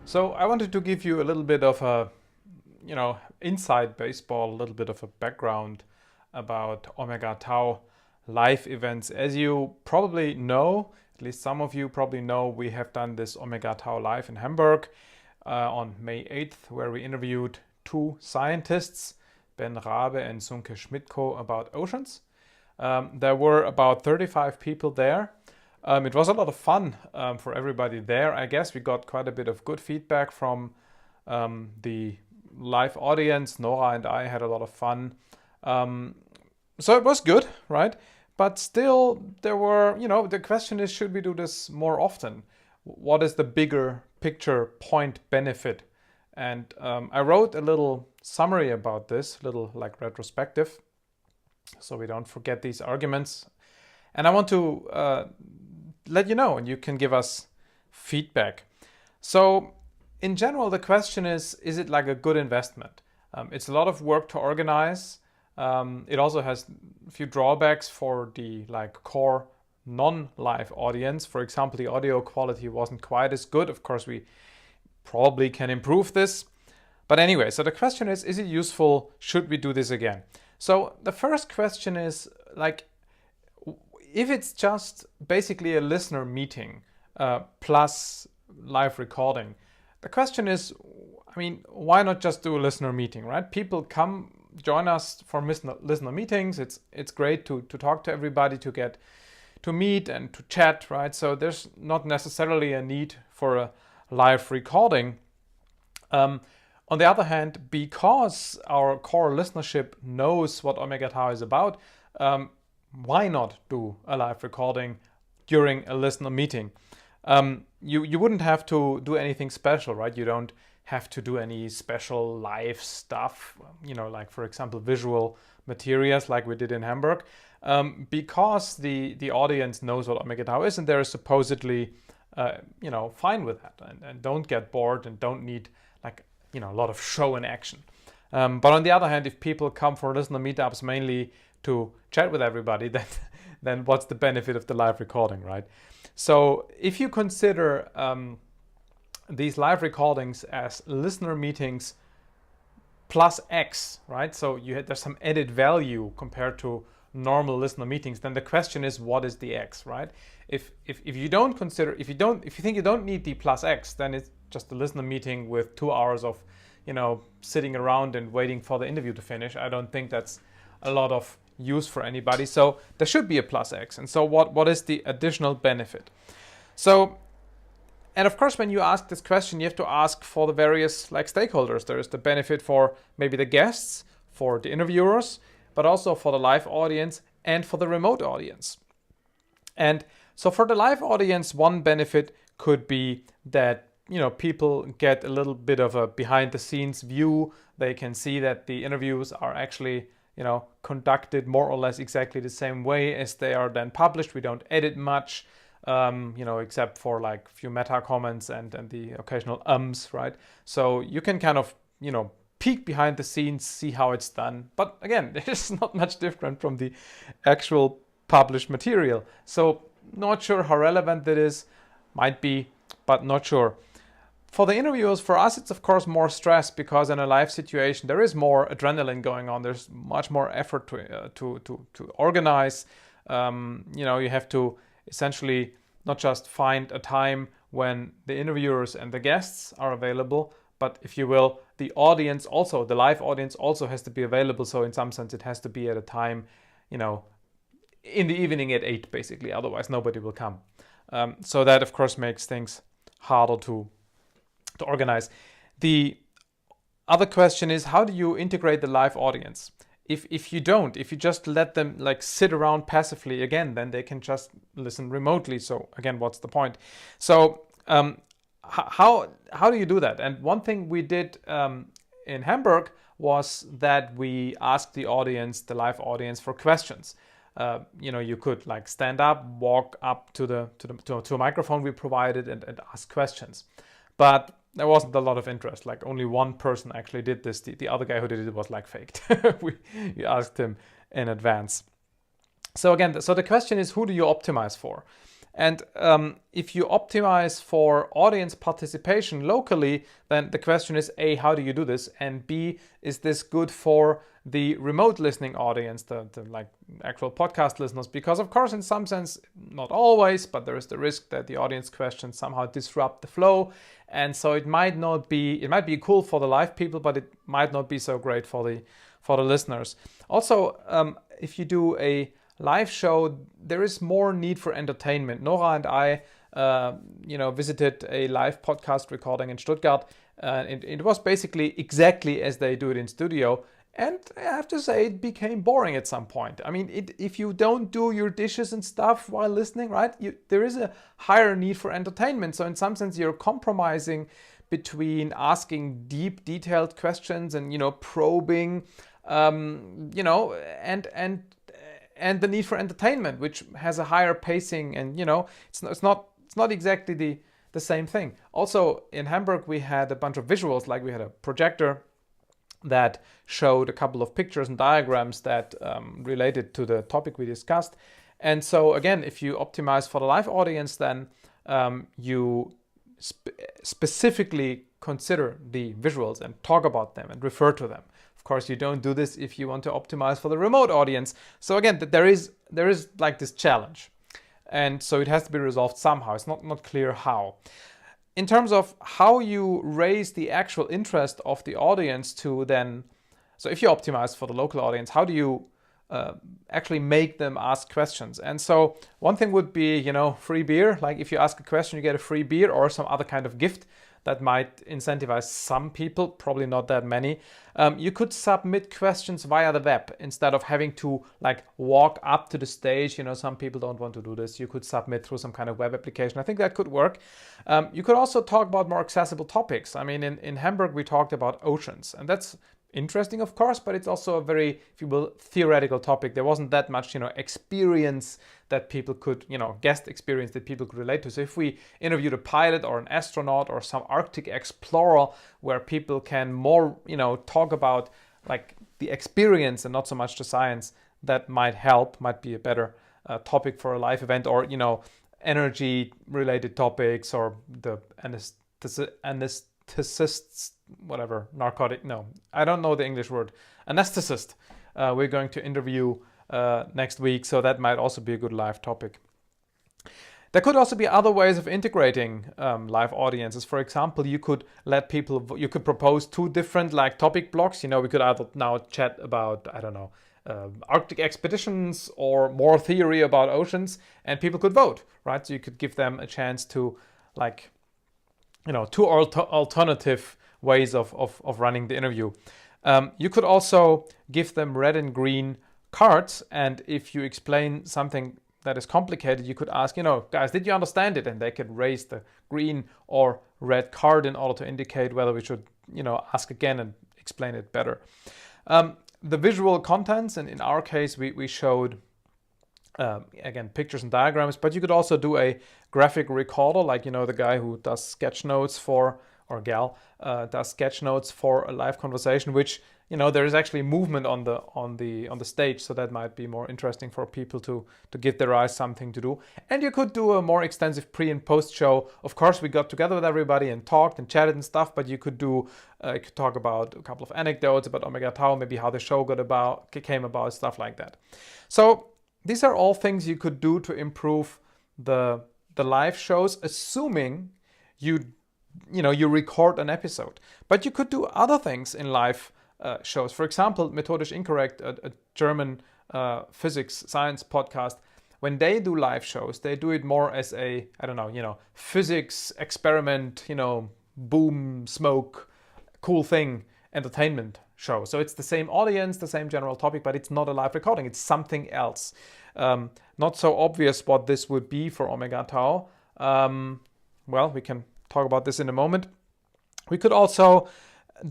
So I wanted to give you a little bit of a, inside baseball, a little bit of a background about Omega Tau live events. As you probably know, at least some of you probably know, we have done this Omega Tau live in Hamburg on May 8th, where we interviewed two scientists, Ben Rabe and Sunke Schmidtko, about oceans. There were about 35 people there. It was a lot of fun for everybody there. I guess we got quite a bit of good feedback from the live audience. Nora and I had a lot of fun. So it was good, right? But still, there were, the question is, should we do this more often? What is the bigger picture point benefit? And I wrote a little summary about this, little like retrospective, so we don't forget these arguments. And I want to let you know, and you can give us feedback. So in general, the question is it like a good investment? It's a lot of work to organize. It also has a few drawbacks for the core non-live audience. For example, the audio quality wasn't quite as good. Of course, we probably can improve this. But anyway, so the question is it useful? Should we do this again? So the first question is if it's just basically a listener meeting plus live recording, the question is, why not just do a listener meeting, right? People come join us for listener meetings. It's great to talk to everybody, to get to meet and to chat, right? So there's not necessarily a need for a live recording. On the other hand, because our core listenership knows what Omega Tau is about, why not do a live recording during a listener meeting? You wouldn't have to do anything special, right? You don't have to do any special live stuff, like for example visual materials like we did in Hamburg, because the audience knows what Omega Tau is and they're supposedly fine with that and don't get bored and don't need a lot of show and action. But on the other hand, if people come for listener meetups mainly to chat with everybody, then what's the benefit of the live recording, right? So if you consider these live recordings as listener meetings plus X, right? So there's some added value compared to normal listener meetings. Then the question is, what is the X, right? If you think you don't need the plus X, then it's just a listener meeting with 2 hours of sitting around and waiting for the interview to finish. I don't think that's a lot of use for anybody. So there should be a plus X. And so what is the additional benefit? So, and of course, when you ask this question, you have to ask for the various stakeholders. There is the benefit for maybe the guests, for the interviewers, but also for the live audience and for the remote audience. And so for the live audience, one benefit could be that people get a little bit of a behind the scenes view. They can see that the interviews are actually conducted more or less exactly the same way as they are then published. We don't edit much, except for a few meta comments and the occasional ums, right? So you can kind of, peek behind the scenes, see how it's done. But again, it's not much different from the actual published material. So not sure how relevant that is. Might be, but not sure. For the interviewers, for us, it's of course more stress because in a live situation, there is more adrenaline going on. There's much more effort to organize. You have to essentially not just find a time when the interviewers and the guests are available, but if you will, the audience also, the live audience also has to be available. So in some sense, it has to be at a time, in the evening at 8, basically. Otherwise, nobody will come. So that, of course, makes things harder to organize. The other question is, how do you integrate the live audience? If you just let them sit around passively, again, then they can just listen remotely. So again, what's the point? So how do you do that? And one thing we did in Hamburg was that we asked the audience, the live audience, for questions. You could stand up, walk up to a microphone we provided and ask questions. But there wasn't a lot of interest. Only one person actually did this. The other guy who did it was faked. we asked him in advance. So again, the question is, who do you optimize for? And if you optimize for audience participation locally, then the question is A, how do you do this? And B, is this good for the remote listening audience, the like actual podcast listeners? Because of course, in some sense, not always, but there is the risk that the audience questions somehow disrupt the flow. And so it might be cool for the live people, but it might not be so great for the listeners. Also, if you do a live show, there is more need for entertainment. Nora and I, visited a live podcast recording in Stuttgart. It was basically exactly as they do it in studio. And I have to say, it became boring at some point. I mean, if you don't do your dishes and stuff while listening, right, there is a higher need for entertainment. So in some sense, you're compromising between asking deep, detailed questions and, probing, and the need for entertainment, which has a higher pacing, and it's not exactly the same thing. Also, in Hamburg, we had a bunch of visuals, like we had a projector that showed a couple of pictures and diagrams that related to the topic we discussed. And so again, if you optimize for the live audience, then you specifically consider the visuals and talk about them and refer to them. Of course, you don't do this if you want to optimize for the remote audience. So again, there is like this challenge. And so it has to be resolved somehow. It's not clear how. In terms of how you raise the actual interest of the audience to then, so if you optimize for the local audience, how do you actually make them ask questions? And so one thing would be, free beer. Like if you ask a question, you get a free beer or some other kind of gift that might incentivize some people, probably not that many. You could submit questions via the web instead of having to walk up to the stage. Some people don't want to do this. You could submit through some kind of web application. I think that could work. You could also talk about more accessible topics. I mean, in Hamburg, we talked about oceans, and that's interesting, of course, but it's also a very, if you will, theoretical topic. There wasn't that much, experience that people could, guest experience that people could relate to. So if we interviewed a pilot or an astronaut or some Arctic explorer where people can more, talk about the experience and not so much the science, that might be a better topic for a live event, or, energy related topics, or the anesthetists, whatever, narcotic, no, I don't know the English word, anesthetist. We're going to interview next week, so that might also be a good live topic. There could also be other ways of integrating live audiences. For example, you could propose two different topic blocks. We could either now chat about, I don't know, Arctic expeditions or more theory about oceans, and people could vote, right? So you could give them a chance to two alternative ways of running the interview. You could also give them red and green cards, and if you explain something that is complicated, you could ask, guys, did you understand it? And they could raise the green or red card in order to indicate whether we should, ask again and explain it better. The visual contents, and in our case, we showed again, pictures and diagrams, but you could also do a graphic recorder, the guy who does sketch notes for, or gal, does sketch notes for a live conversation, which, there is actually movement on the stage, so that might be more interesting for people to give their eyes something to do. And you could do a more extensive pre and post show. Of course, we got together with everybody and talked and chatted and stuff, but you could talk about a couple of anecdotes about Omega Tau, maybe how the show came about, stuff like that. So these are all things you could do to improve the live shows, assuming you record an episode. But you could do other things in live shows. For example, Methodisch Incorrect, a German physics science podcast, when they do live shows, they do it more as a, physics experiment, boom, smoke, cool thing, entertainment show. So it's the same audience, the same general topic, but it's not a live recording. It's something else. Not so obvious what this would be for Omega Tau. Well, we can talk about this in a moment. We could also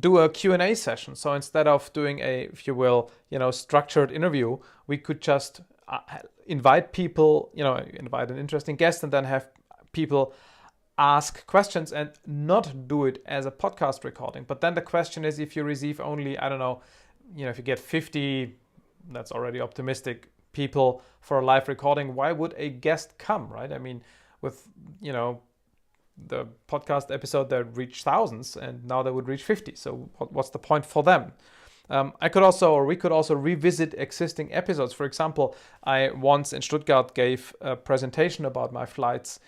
do a Q&A session. So instead of doing a, if you will, structured interview, we could just invite people, invite an interesting guest, and then have people ask questions and not do it as a podcast recording. But then the question is, if you receive only, if you get 50, that's already optimistic, people for a live recording, why would a guest come, right? I mean, with, the podcast episode that reached thousands, and now they would reach 50. So what's the point for them? We could also revisit existing episodes. For example, I once in Stuttgart gave a presentation about my flights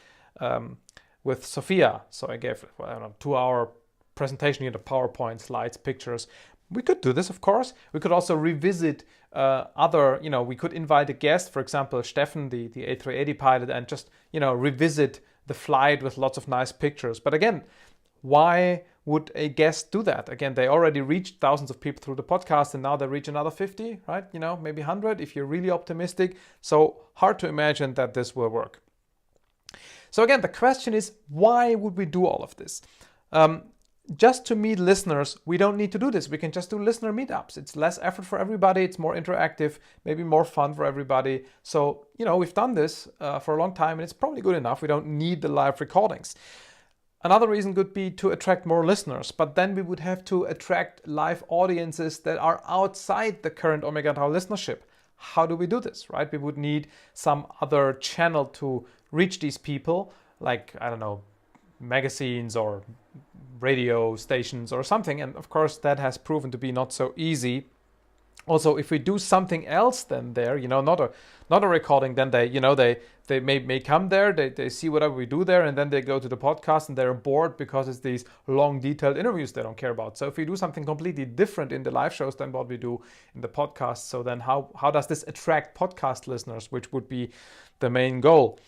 with Sophia. So I gave, 2-hour presentation, PowerPoint, slides, pictures. We could do this, of course. We could also revisit we could invite a guest, for example, Steffen, the A380 pilot, and just, revisit the flight with lots of nice pictures. But again, why would a guest do that? Again, they already reached thousands of people through the podcast, and now they reach another 50, right? Maybe 100 if you're really optimistic. So hard to imagine that this will work. So again, the question is, why would we do all of this? Just to meet listeners, we don't need to do this. We can just do listener meetups. It's less effort for everybody. It's more interactive, maybe more fun for everybody. So, we've done this for a long time, and it's probably good enough. We don't need the live recordings. Another reason could be to attract more listeners, but then we would have to attract live audiences that are outside the current Omega Tau listenership. How do we do this, right? We would need some other channel to reach these people, like, magazines or radio stations or something. And of course, that has proven to be not so easy. Also, if we do something else then there, not a recording, then they may come there, they see whatever we do there, and then they go to the podcast and they're bored because it's these long, detailed interviews they don't care about. So if we do something completely different in the live shows than what we do in the podcast, so then how does this attract podcast listeners, which would be the main goal?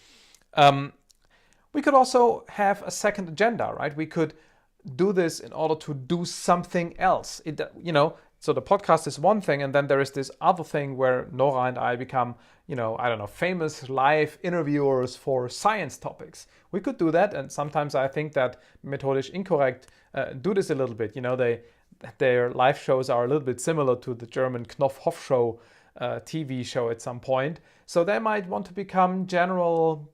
We could also have a second agenda, right? We could do this in order to do something else. So the podcast is one thing, and then there is this other thing where Nora and I become, famous live interviewers for science topics. We could do that, and sometimes I think that Methodisch Inkorrekt do this a little bit. Their live shows are a little bit similar to the German Knopf-Hoff show TV show at some point. So they might want to become general,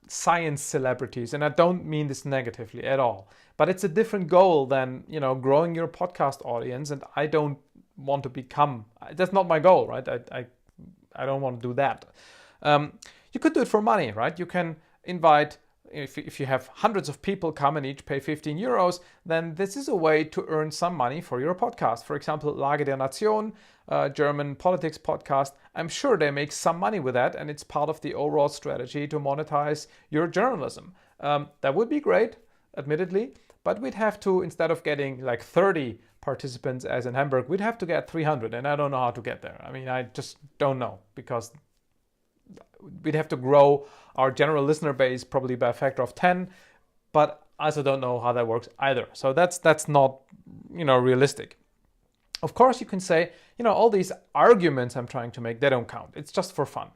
science celebrities, and I don't mean this negatively at all, but it's a different goal than growing your podcast audience, and I don't want to become, that's not my goal, right? I don't want to do that. You could do it for money, right? You can invite, if you have hundreds of people come and each pay 15 euros, then this is a way to earn some money for your podcast. For example, Lage der Nation, German politics podcast, I'm sure they make some money with that, and it's part of the overall strategy to monetize your journalism. That would be great, admittedly, but we'd have to, instead of getting like 30 participants as in Hamburg, we'd have to get 300, and I don't know how to get there. I mean, I just don't know, because we'd have to grow our general listener base probably by a factor of 10, but I also don't know how that works either. So that's not, realistic. Of course, you can say, all these arguments I'm trying to make, they don't count. It's just for fun.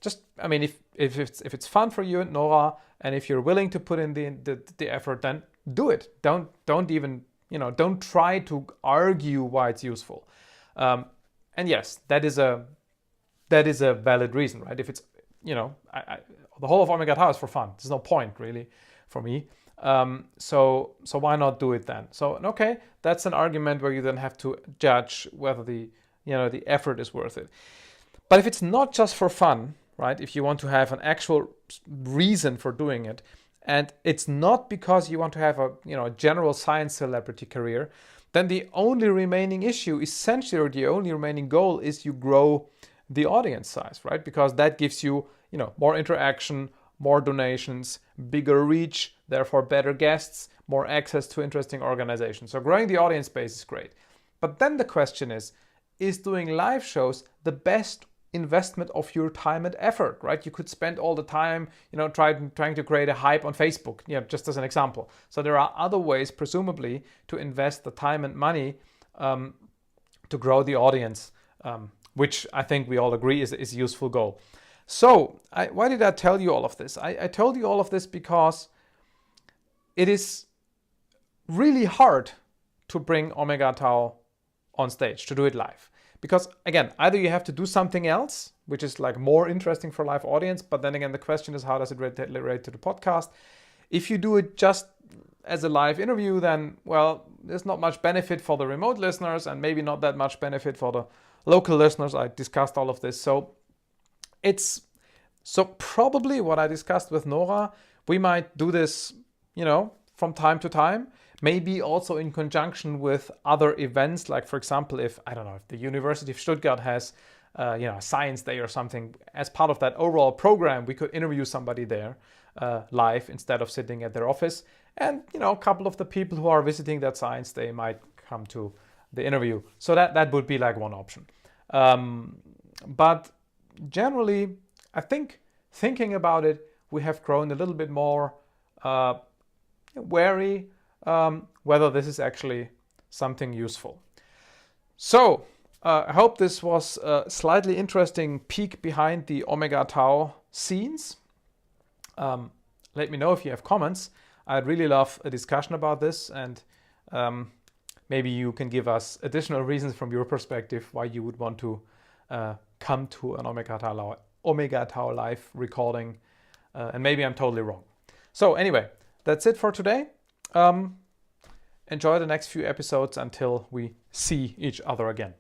If it's fun for you and Nora, and if you're willing to put in the effort, then do it. Don't even, don't try to argue why it's useful. And yes, that is a valid reason, right? If it's, the whole of Omega Tau is for fun. There's no point really for me. So why not do it then? So, okay, that's an argument where you then have to judge whether the effort is worth it. But if it's not just for fun, right? If you want to have an actual reason for doing it, and it's not because you want to have a general science celebrity career, then the only remaining issue, essentially, or the only remaining goal, is you grow the audience size, right? Because that gives you, more interaction, more donations, bigger reach, therefore better guests, more access to interesting organizations. So growing the audience base is great. But then the question is doing live shows the best investment of your time and effort, right? You could spend all the time, trying to create a hype on Facebook, just as an example. So there are other ways, presumably, to invest the time and money to grow the audience, which I think we all agree is a useful goal. So why did I tell you all of this? I told you all of this because it is really hard to bring Omega Tau on stage, to do it live. Because again, either you have to do something else, which is like more interesting for live audience, but then again, the question is, how does it relate to the podcast? If you do it just as a live interview, then, well, there's not much benefit for the remote listeners, and maybe not that much benefit for the local listeners, I discussed all of this. So probably what I discussed with Nora, we might do this, from time to time, maybe also in conjunction with other events. Like, for example, if the University of Stuttgart has, a science day or something, as part of that overall program, we could interview somebody there live instead of sitting at their office. And, a couple of the people who are visiting that science day might come to the interview. So that would be like one option. But generally, I think thinking about it, we have grown a little bit more wary whether this is actually something useful. So I hope this was a slightly interesting peek behind the Omega Tau scenes. Let me know if you have comments. I'd really love a discussion about this, and maybe you can give us additional reasons from your perspective why you would want to come to an Omega Tau live recording, and maybe I'm totally wrong. So anyway, that's it for today. Enjoy the next few episodes until we see each other again.